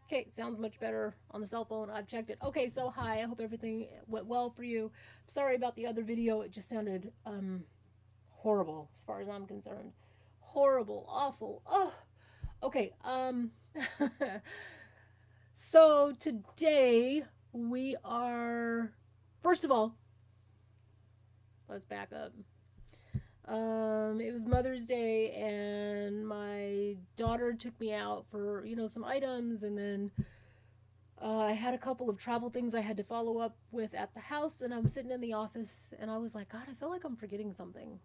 Okay, sounds much better on the cell phone. I've checked it. Okay, so hi. I hope everything went well for you. Sorry about the other video. It just sounded horrible as far as I'm concerned. Horrible, awful. Oh, okay. So today we are. First of all, let's back up. It was Mother's Day, and my daughter took me out for some items, and then I had a couple of travel things I had to follow up with at the house, and I was sitting in the office, and I was like, God, I feel like I'm forgetting something.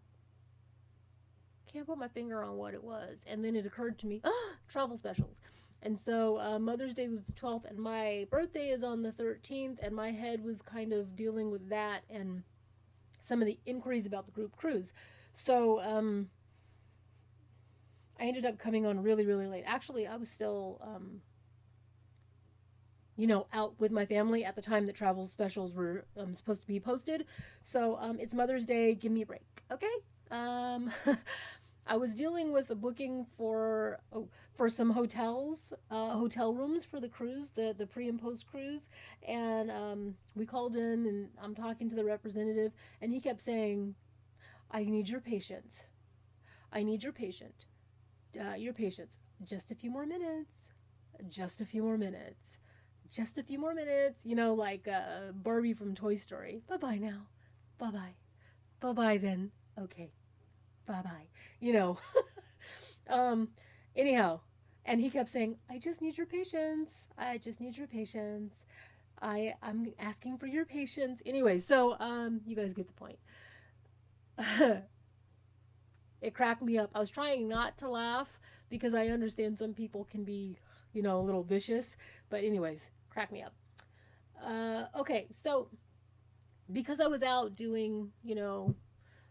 Can't put my finger on what it was, and then it occurred to me, travel specials. And so Mother's Day was the 12th, and my birthday is on the 13th, and my head was kind of dealing with that and some of the inquiries about the group cruise. So I ended up coming on really, really late. Actually, I was still, out with my family at the time that travel specials were supposed to be posted. So it's Mother's Day. Give me a break, okay? Um, I was dealing with a booking for some hotel rooms for the cruise, the pre and post cruise, and we called in, and I'm talking to the representative, and he kept saying, "I need your patience. I need your patience. Just a few more minutes. Just a few more minutes. Just a few more minutes." Like Barbie from Toy Story. Bye bye now. Bye bye. Bye bye then. Okay. Bye bye. You know. um. Anyhow, and he kept saying, "I just need your patience. I just need your patience. I'm asking for your patience." Anyway, so you guys get the point. It cracked me up. I was trying not to laugh because I understand some people can be, a little vicious. But anyways, crack me up. Okay, so because I was out doing,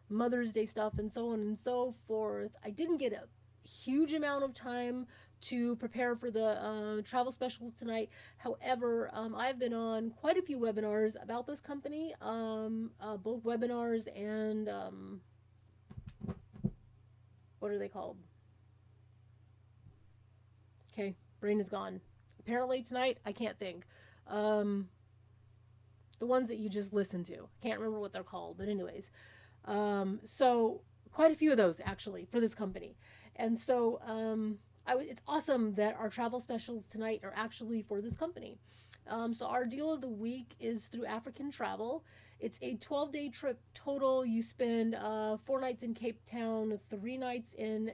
Mother's Day stuff and so on and so forth, I didn't get a huge amount of time to prepare for the travel specials tonight. However, I've been on quite a few webinars about this company, both webinars and what are they called? Okay, brain is gone. Apparently tonight I can't think. Um, the ones that you just listen to. Can't remember what they're called, but anyways. So quite a few of those actually for this company, and so it's awesome that our travel specials tonight are actually for this company. So our deal of the week is through African Travel. It's a 12-day trip total. You spend 4 nights in Cape Town, 3 nights in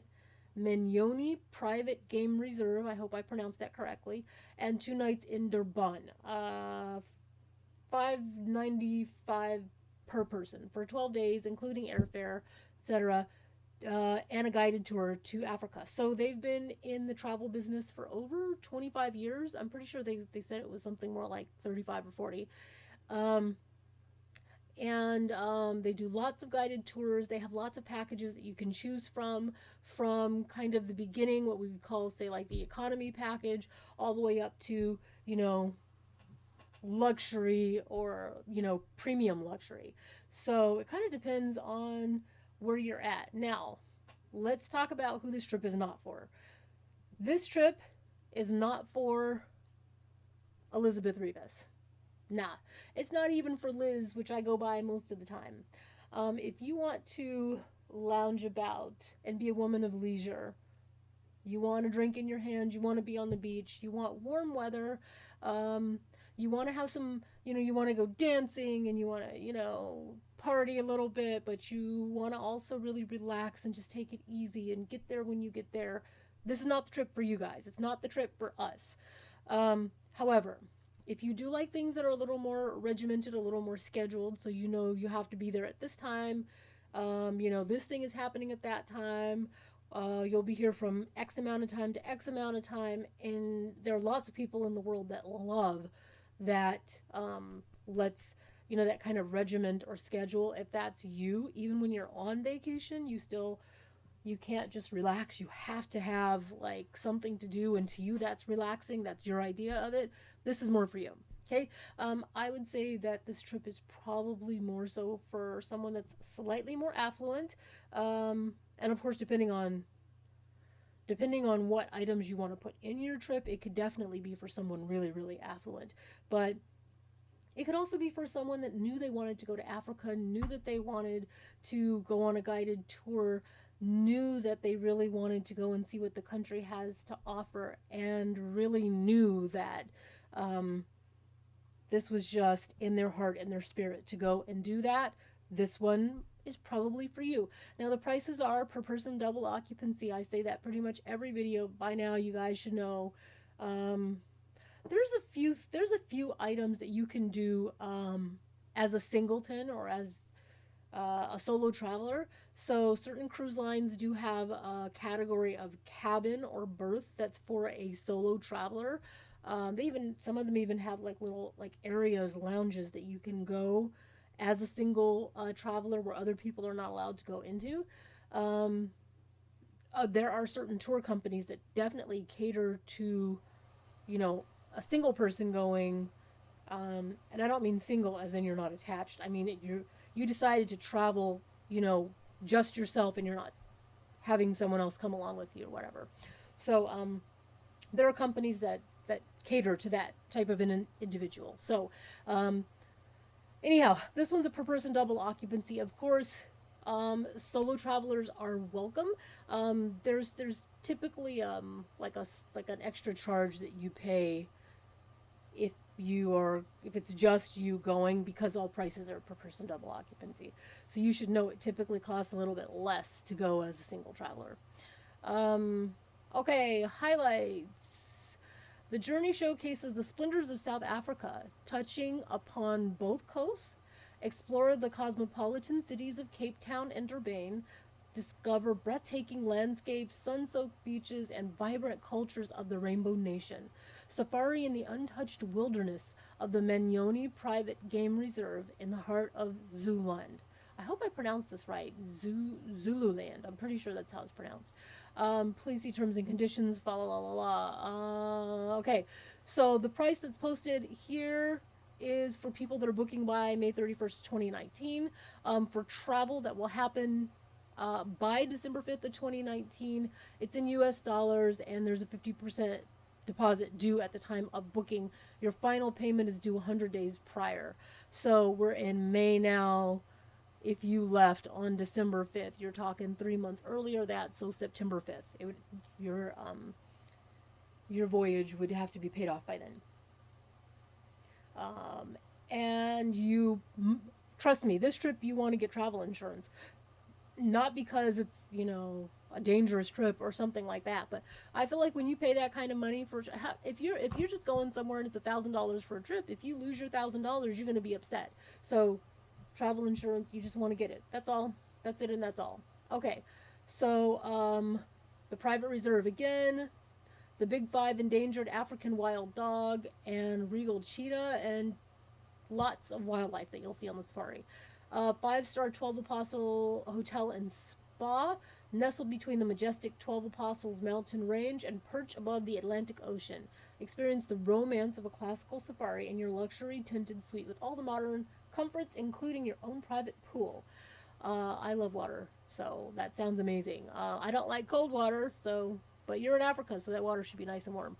Minyoni Private Game Reserve. I hope I pronounced that correctly, and 2 nights in Durban. 595 per person for 12 days, including airfare, etc., and a guided tour to Africa. So they've been in the travel business for over 25 years. I'm pretty sure they said it was something more like 35 or 40. Um, and they do lots of guided tours. They have lots of packages that you can choose from kind of the beginning, what we would call, say, like the economy package, all the way up to, luxury or premium luxury. So it kind of depends on where you're at. Now let's talk about who this trip is not for. This trip is not for Elizabeth Rivas. Nah, it's not even for Liz, which I go by most of the time. If you want to lounge about and be a woman of leisure, you want a drink in your hand, you want to be on the beach, you want warm weather, um, you want to have some, you want to go dancing and you want to, party a little bit, but you want to also really relax and just take it easy and get there when you get there. This is not the trip for you guys. It's not the trip for us. However, if you do like things that are a little more regimented, a little more scheduled, so you have to be there at this time, this thing is happening at that time, you'll be here from X amount of time to X amount of time, and there are lots of people in the world that love that. Let's that kind of regiment or schedule. If that's you, even when you're on vacation, you can't just relax. You have to have like something to do, and to you that's relaxing. That's your idea of it. This is more for you. Okay, I would say that this trip is probably more so for someone that's slightly more affluent, and of course, depending on depending on what items you want to put in your trip, it could definitely be for someone really, really affluent. But it could also be for someone that knew they wanted to go to Africa, knew that they wanted to go on a guided tour, knew that they really wanted to go and see what the country has to offer, and really knew that um, this was just in their heart and their spirit to go and do that. This one is probably for you. Now, the prices are per person double occupancy. I say that pretty much every video. By now, you guys should know. Um, there's a few items that you can do as a singleton or as a solo traveler. So certain cruise lines do have a category of cabin or berth that's for a solo traveler. They even some of them even have like little like areas, lounges that you can go as a single traveler where other people are not allowed to go into. Um, there are certain tour companies that definitely cater to, you know, a single person going, and I don't mean single as in you're not attached. I mean you decided to travel, you know, just yourself, and you're not having someone else come along with you or whatever. So there are companies that cater to that type of an individual. So anyhow, this one's a per person double occupancy, of course. Solo travelers are welcome. There's typically like an extra charge that you pay if if it's just you going, because all prices are per person double occupancy. So you should know it typically costs a little bit less to go as a single traveler. Um, okay, highlights. The journey showcases the splendors of South Africa, touching upon both coasts. Explore the cosmopolitan cities of Cape Town and Durban. Discover breathtaking landscapes, sun-soaked beaches, and vibrant cultures of the Rainbow Nation. Safari in the untouched wilderness of the Manyoni Private Game Reserve in the heart of Zululand. I hope I pronounced this right. Zululand. I'm pretty sure that's how it's pronounced. Please see terms and conditions. La la la la. Okay, so the price that's posted here is for people that are booking by May 31st, 2019. For travel that will happen by December 5th of 2019, it's in US dollars, and there's a 50% deposit due at the time of booking. Your final payment is due 100 days prior. So we're in May now. If you left on December 5th, you're talking 3 months earlier that, so September 5th. Your voyage would have to be paid off by then. And trust me, this trip you want to get travel insurance. Not because it's, you know, a dangerous trip or something like that, but I feel like when you pay that kind of money for, if you're just going somewhere and it's $1,000 for a trip, if you lose your $1,000, you're going to be upset. So travel insurance, you just want to get it. That's all. That's it, and that's all. Okay, so the private reserve again, the big five endangered African wild dog and regal cheetah, and lots of wildlife that you'll see on the safari. 5-star 12 Apostle Hotel and Spa, nestled between the majestic 12 Apostles mountain range and perch above the Atlantic Ocean. Experience the romance of a classical safari in your luxury tinted suite with all the modern comforts, including your own private pool. I love water, so that sounds amazing. I don't like cold water, but you're in Africa, so that water should be nice and warm.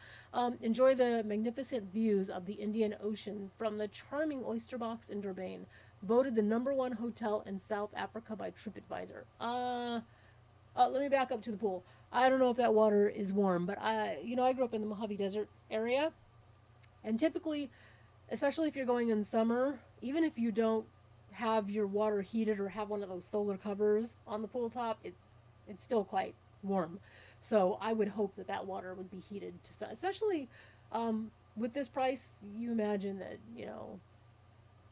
Enjoy the magnificent views of the Indian Ocean from the charming Oyster Box in Durban, voted the #1 hotel in South Africa by TripAdvisor. Let me back up to the pool. I don't know if that water is warm, but I grew up in the Mojave Desert area, and typically, especially if you're going in summer, even if you don't have your water heated or have one of those solar covers on the pool top, it's still quite warm. So I would hope that water would be heated to some, especially with this price. You imagine that, you know,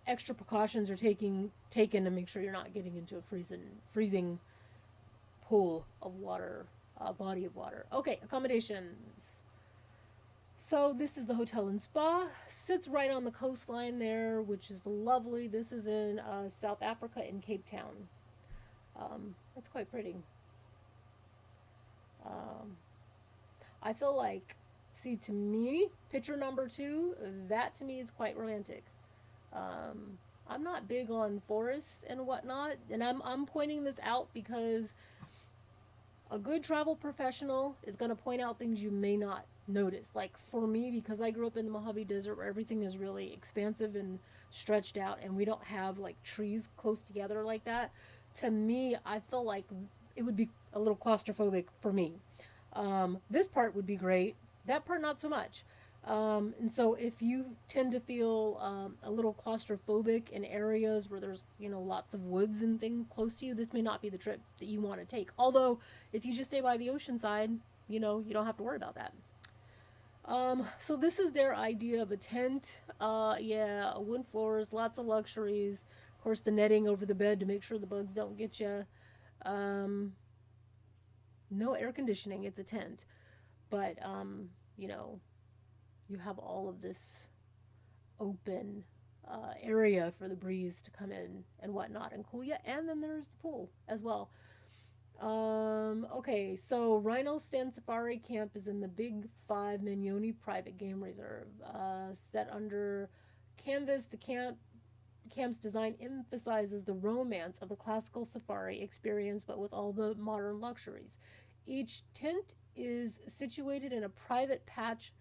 extra precautions are taken to make sure you're not getting into a freezing pool of water, body of water. Okay, accommodations. So this is the hotel and spa. Sits right on the coastline there, which is lovely. This is in South Africa in Cape Town. It's quite pretty. I feel like, see, to me, picture number 2, that to me is quite romantic. I'm not big on forests and whatnot, and I'm pointing this out because A good travel professional is going to point out things you may not notice. Like for me, because I grew up in the Mojave Desert where everything is really expansive and stretched out, and we don't have like trees close together like that, to me, I feel like it would be a little claustrophobic for me. This part would be great, that part not so much. And so if you tend to feel a little claustrophobic in areas where there's, lots of woods and things close to you, this may not be the trip that you want to take. Although, if you just stay by the ocean side, you don't have to worry about that. So this is their idea of a tent. Yeah, wood floors, lots of luxuries. Of course, the netting over the bed to make sure the bugs don't get you. Um, no air conditioning. It's a tent, but you know, you have all of this open area for the breeze to come in and whatnot and cool you. And then there's the pool as well. Okay, so Rhino Sand Safari Camp is in the Big Five Mignoni Private Game Reserve. Set under canvas, the camp's design emphasizes the romance of the classical safari experience, but with all the modern luxuries. Each tent is situated in a private patch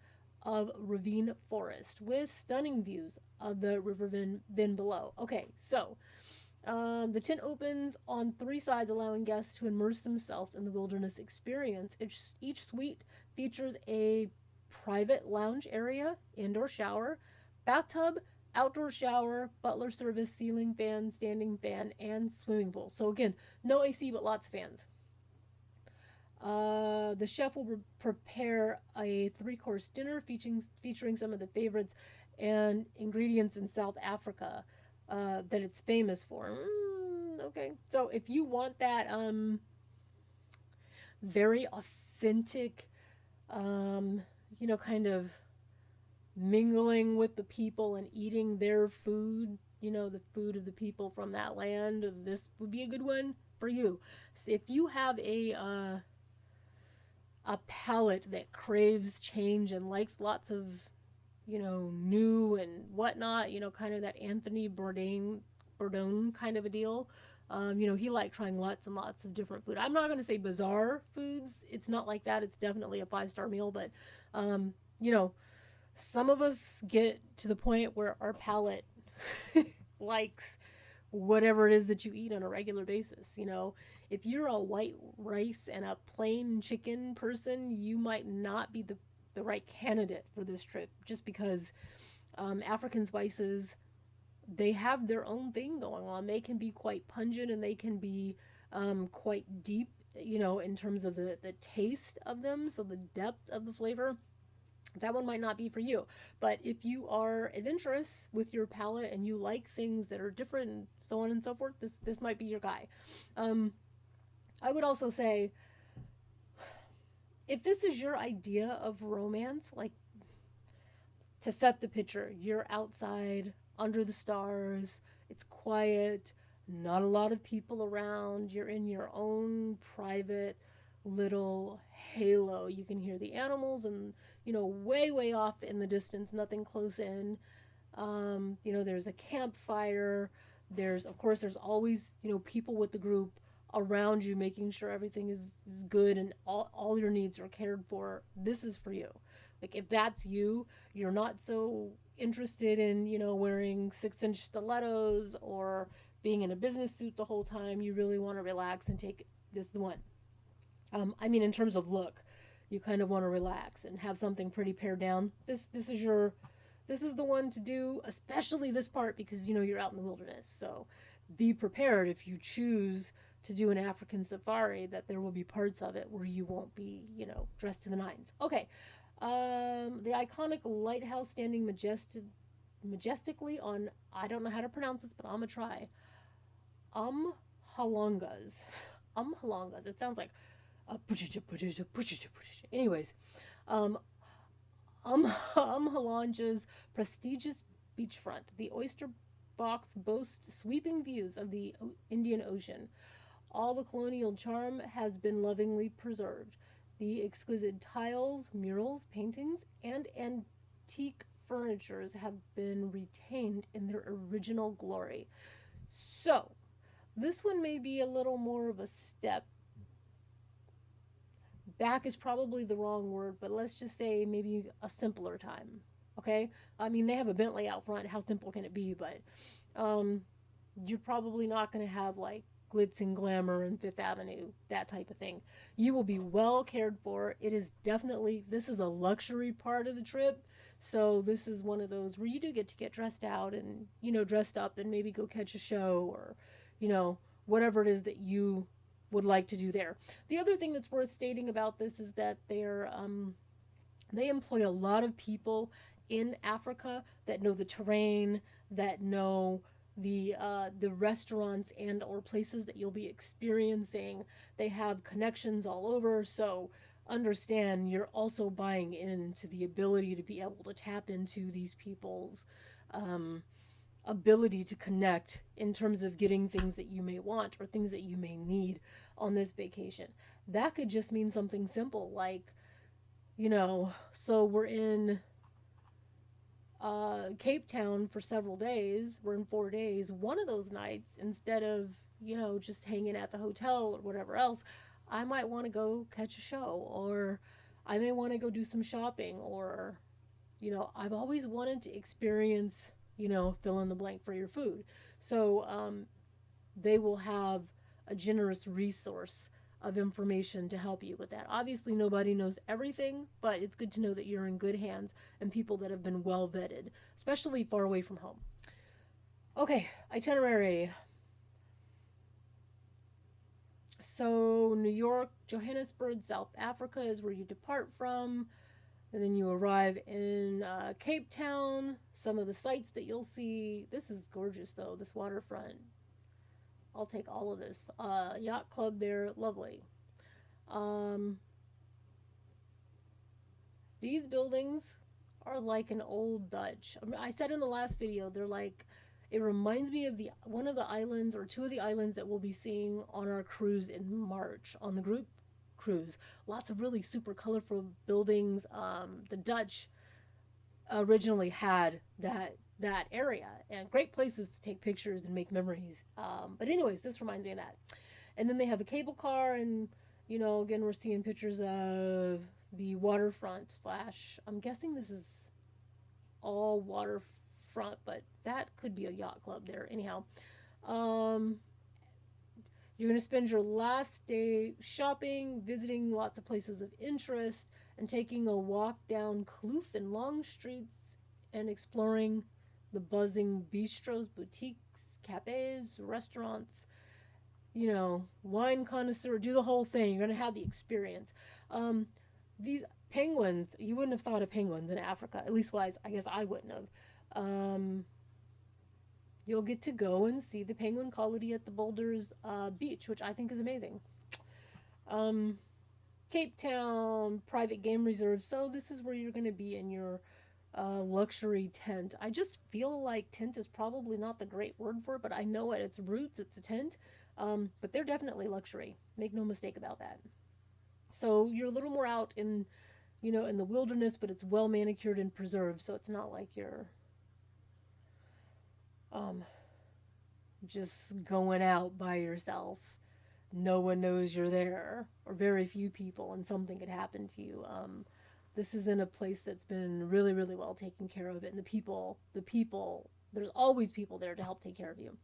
of ravine forest with stunning views of the river Vin below. Okay, so the tent opens on three sides, allowing guests to immerse themselves in the wilderness experience. Each suite features a private lounge area, indoor shower, bathtub, outdoor shower, butler service, ceiling fan, standing fan, and swimming pool. So, again, no AC, but lots of fans. The chef will prepare a three-course dinner featuring some of the favorites and ingredients in South Africa that it's famous for. Okay, so if you want that very authentic, kind of mingling with the people and eating their food, the food of the people from that land, this would be a good one for you. So if you have a palate that craves change and likes lots of, new and whatnot, kind of that Anthony Bourdain kind of a deal. He liked trying lots and lots of different food. I'm not going to say bizarre foods. It's not like that. It's definitely a 5-star meal, but, you know, some of us get to the point where our palate likes whatever it is that you eat on a regular basis. If you're a white rice and a plain chicken person, you might not be the right candidate for this trip just because African spices, they have their own thing going on. They can be quite pungent and they can be quite deep, in terms of the taste of them, so the depth of the flavor. That one might not be for you. But if you are adventurous with your palate and you like things that are different and so on and so forth, this might be your guy. I would also say, if this is your idea of romance, like, to set the picture, you're outside under the stars, it's quiet, not a lot of people around, you're in your own private little halo. You can hear the animals and, way, way off in the distance, nothing close in. There's a campfire. Of course, there's always, people with the group around you making sure everything is good and all your needs are cared for. This is for you. Like, if that's you, you're not so interested in, wearing 6-inch stilettos or being in a business suit the whole time. You really want to relax and take this the one. In terms of look, you kind of want to relax and have something pretty pared down. This is the one to do, especially this part because you're out in the wilderness. So be prepared if you choose to do an African safari that there will be parts of it where you won't be, dressed to the nines. Okay. The iconic lighthouse standing majestically on, I don't know how to pronounce this, but I'm gonna try. Umhlongas. Umhlongas. It sounds like anyways, Umhlonga's prestigious beachfront. The oyster box boasts sweeping views of the Indian Ocean. All the colonial charm has been lovingly preserved. The exquisite tiles, murals, paintings, and antique furnitures have been retained in their original glory. So, this one may be a little more of a step back is probably the wrong word, but let's just say maybe a simpler time. Okay? I mean, they have a Bentley out front. How simple can it be? But um, you're probably not going to have like glitz and glamour and Fifth Avenue, that type of thing. You will be well cared for. It is definitely, this is a luxury part of the trip. So this is one of those where you do get to get dressed out and, dressed up and maybe go catch a show or, whatever it is that you would like to do there. The other thing that's worth stating about this is that they employ a lot of people in Africa that know the terrain, that know the restaurants and or places that you'll be experiencing. They have connections all over, so understand you're also buying into the ability to be able to tap into these people's um, ability to connect in terms of getting things that you may want or things that you may need on this vacation. That could just mean something simple like, so we're in Cape Town for several days. We're in 4 days. One of those nights, instead of, just hanging at the hotel or whatever else, I might want to go catch a show, or I may want to go do some shopping, or, I've always wanted to experience, fill in the blank for your food. So they will have a generous resource of information to help you with that. Obviously, nobody knows everything, but it's good to know that you're in good hands and people that have been well vetted, especially far away from home. Okay, itinerary. So, New York, Johannesburg, South Africa is where you depart from. And then you arrive in Cape Town. Some of the sights that you'll see. This is gorgeous, though, this waterfront. I'll take all of this. Yacht club there, lovely. Um, these buildings are like an old Dutch. I said in the last video, they're like, it reminds me of the one of the islands or two of the islands that we'll be seeing on our cruise in March on the group cruise. Lots of really super colorful buildings. The Dutch originally had that area and great places to take pictures and make memories. But anyways, this reminds me of that. And then they have a cable car, and again we're seeing pictures of the waterfront slash. I'm guessing this is all waterfront, but that could be a yacht club there. Anyhow, um, you're going to spend your last day shopping, visiting lots of places of interest, and taking a walk down Kloof and Long Streets and exploring the buzzing bistros, boutiques, cafes, restaurants, wine connoisseur, do the whole thing. You're going to have the experience. These penguins, you wouldn't have thought of penguins in Africa, at least wise, I guess I wouldn't have. You'll get to go and see the penguin colony at the Boulders Beach, which I think is amazing. Cape Town, private game reserve. So this is where you're going to be in your luxury tent. I just feel like tent is probably not the great word for it, but I know at its roots it's a tent. But they're definitely luxury. Make no mistake about that. So you're a little more out in, in the wilderness, but it's well manicured and preserved. So it's not like you're just going out by yourself. No one knows you're there, or very few people, and something could happen to you. This is in a place that's been really, really well taken care of, and the people, there's always people there to help take care of you,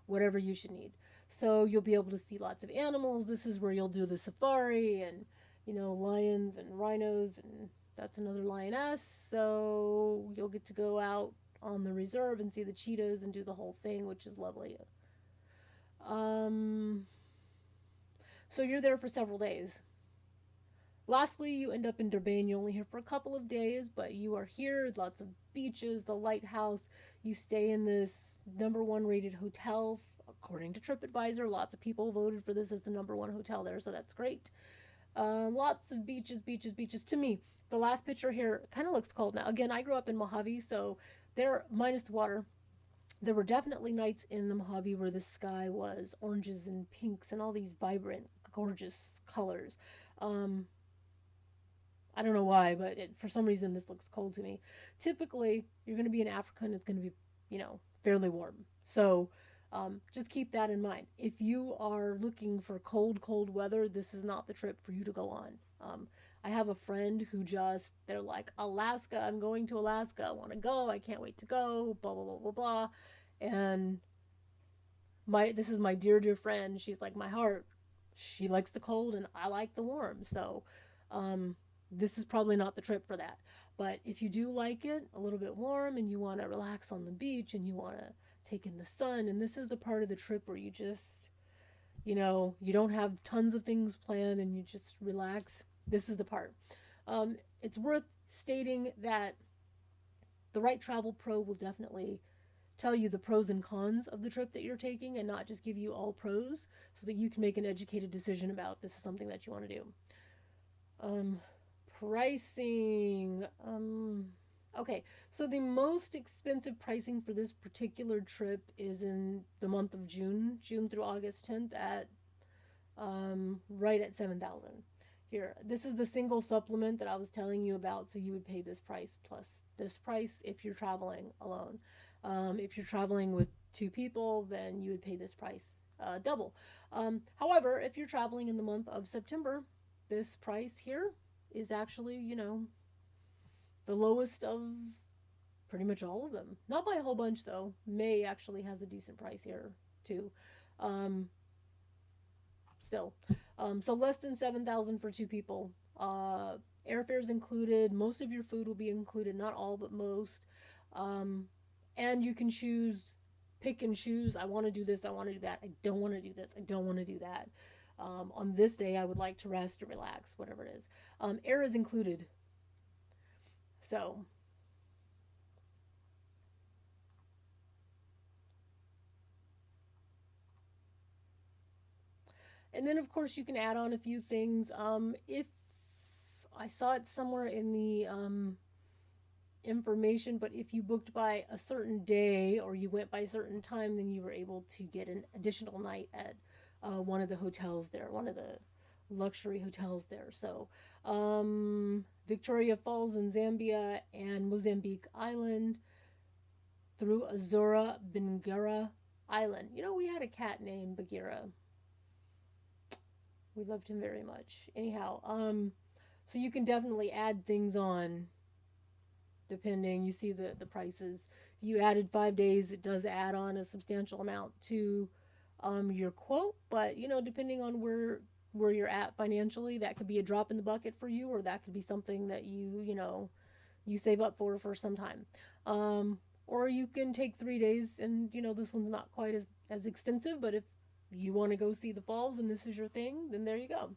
whatever you should need. So you'll be able to see lots of animals. This is where you'll do the safari and, lions and rhinos, and that's another lioness. So you'll get to go out on the reserve and see the cheetahs and do the whole thing, which is lovely. So you're there for several days. Lastly, you end up in Durban. You're only here for a couple of days, but you are here. Lots of beaches, the lighthouse. You stay in this #1 rated hotel, according to TripAdvisor. Lots of people voted for this as the #1 hotel there, so that's great. Lots of beaches, beaches, beaches. To me, the last picture here kind of looks cold now. Again, I grew up in Mojave, so there, minus the water, there were definitely nights in the Mojave where the sky was oranges and pinks and all these vibrant, gorgeous colors. I don't know why, but for some reason this looks cold to me. Typically, you're going to be in Africa and it's going to be, fairly warm. So just keep that in mind. If you are looking for cold, cold weather, this is not the trip for you to go on. Um, I have a friend who just, they're like, Alaska, I'm going to Alaska. I want to go. I can't wait to go. Blah, blah, blah, blah, blah. And this is my dear, dear friend. She's like my heart. She likes the cold and I like the warm. So, um, this is probably not the trip for that. But if you do like it a little bit warm and you want to relax on the beach and you want to take in the sun, and this is the part of the trip where you just, you don't have tons of things planned and you just relax. This is the part. It's worth stating that the right travel pro will definitely tell you the pros and cons of the trip that you're taking and not just give you all pros so that you can make an educated decision about this is something that you want to do. Um, Pricing. Okay, so the most expensive pricing for this particular trip is in the month of June, June through August 10th at right at 7,000. Here, this is the single supplement that I was telling you about. So you would pay this price plus this price if you're traveling alone. If you're traveling with two people, then you would pay this price double. However, if you're traveling in the month of September, this price here is actually, the lowest of pretty much all of them. Not by a whole bunch though. May actually has a decent price here too. Um, Still. So less than 7,000 for two people. Airfares included. Most of your food will be included, not all, but most. Um, and you can pick and choose. I want to do this. I want to do that. I don't want to do this. I don't want to do that. On this day, I would like to rest or relax, whatever it is. Air is included. So, and then of course you can add on a few things. If I saw it somewhere in the information, but if you booked by a certain day or you went by a certain time, then you were able to get an additional night at one of the hotels there, one of the luxury hotels there. So, Victoria Falls in Zambia and Mozambique Island through Azura Bingara Island. We had a cat named Bagheera. We loved him very much. Anyhow, so you can definitely add things on depending. You see the prices. If you added 5 days, it does add on a substantial amount to your quote. But depending on where you're at financially, that could be a drop in the bucket for you, or that could be something that you save up for some time. Or you can take 3 days, and this one's not quite as extensive, but if you want to go see the falls and this is your thing, then there you go.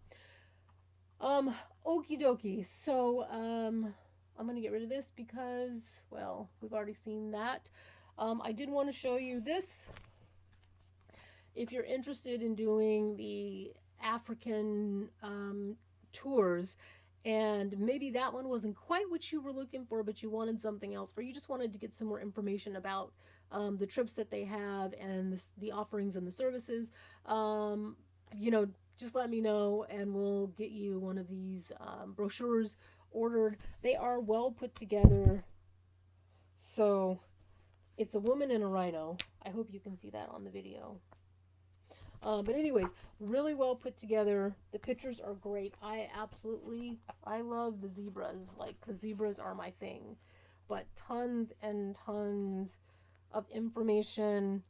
Um, Okie dokie. So, I'm going to get rid of this because, well, we've already seen that. I did want to show you this. If you're interested in doing the African tours, and maybe that one wasn't quite what you were looking for, but you wanted something else, or you just wanted to get some more information about the trips that they have and the offerings and the services, you know, just let me know and we'll get you one of these brochures ordered. They are well put together. So it's a woman and a rhino. I hope you can see that on the video. But anyways, really well put together. The pictures are great. I love the zebras. Like, the zebras are my thing. But tons and tons of information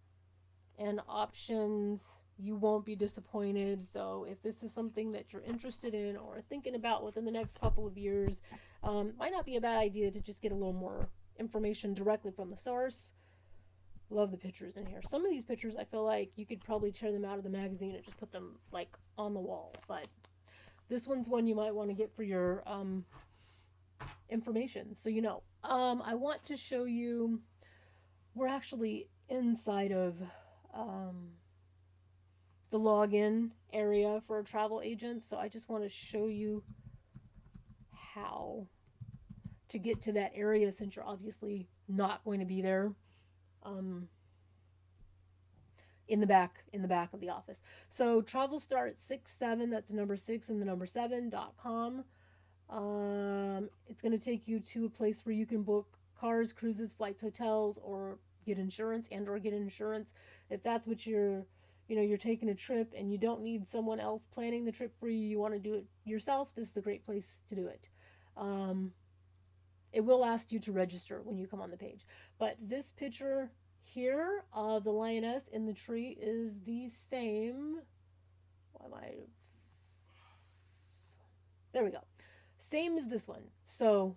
and options. You won't be disappointed. So if this is something that you're interested in or thinking about within the next couple of years, might not be a bad idea to just get a little more information directly from the source. Love the pictures in here. Some of these pictures, I feel like you could probably tear them out of the magazine and just put them like on the wall. But this one's one you might want to get for your information, so you know. I want to show you. We're actually inside of the login area for a travel agent, so I just want to show you how to get to that area since you're obviously not going to be there. In the back of the office. So travel start 6-7, that's the number 6 and the number 7.com. It's going to take you to a place where you can book cars, cruises, flights, hotels, or get insurance if that's what you're you're taking a trip and you don't need someone else planning the trip for you, you want to do it yourself, this is a great place to do it. Um, it will ask you to register when you come on the page. But this picture here of the lioness in the tree is the same. Why am I? There we go. Same as this one. So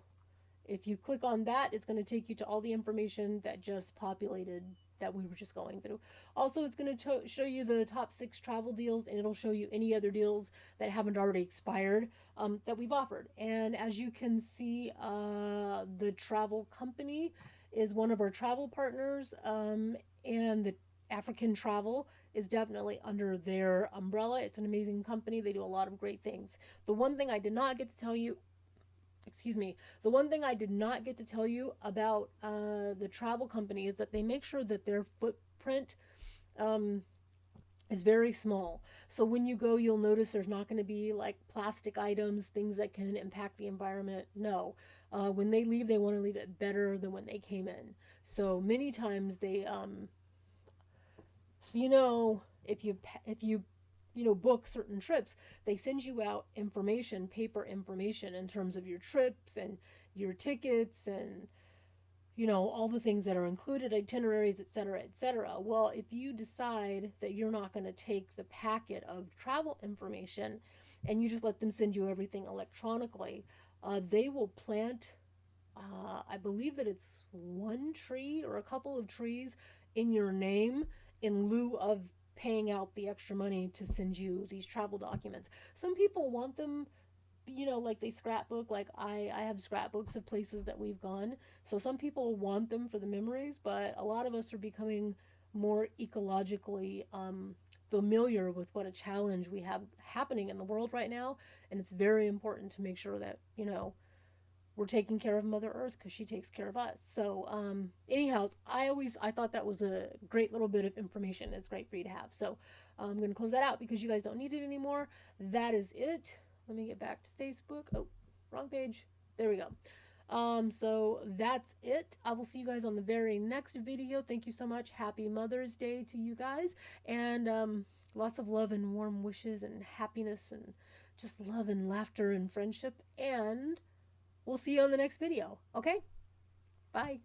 if you click on that, it's going to take you to all the information that just populated that we were just going through. Also, it's going to show you the top 6 travel deals, and it'll show you any other deals that haven't already expired that we've offered. And as you can see, the travel company is one of our travel partners, and the African Travel is definitely under their umbrella. It's an amazing company. They do a lot of great things. The one thing I did not get to tell you, excuse me, the one thing I did not get to tell you about the travel company is that they make sure that their footprint um, is very small. So when you go, you'll notice there's not going to be like plastic items, things that can impact the environment. No. When they leave, they want to leave it better than when they came in. So many times they, so if you book certain trips, they send you out information, paper information in terms of your trips and your tickets and all the things that are included, itineraries, etc., etc. Well, if you decide that you're not going to take the packet of travel information and you just let them send you everything electronically, they will plant, I believe that it's one tree or a couple of trees in your name in lieu of paying out the extra money to send you these travel documents. Some people want them, like they scrapbook. Like I have scrapbooks of places that we've gone. So some people want them for the memories, but a lot of us are becoming more ecologically familiar with what a challenge we have happening in the world right now. And it's very important to make sure that, we're taking care of Mother Earth because she takes care of us. So, anyhow, I thought that was a great little bit of information. It's great for you to have. So, I'm going to close that out because you guys don't need it anymore. That is it. Let me get back to Facebook. Oh, wrong page. There we go. So that's it. I will see you guys on the very next video. Thank you so much. Happy Mother's Day to you guys. And lots of love and warm wishes and happiness and just love and laughter and friendship. And we'll see you on the next video. Okay? Bye.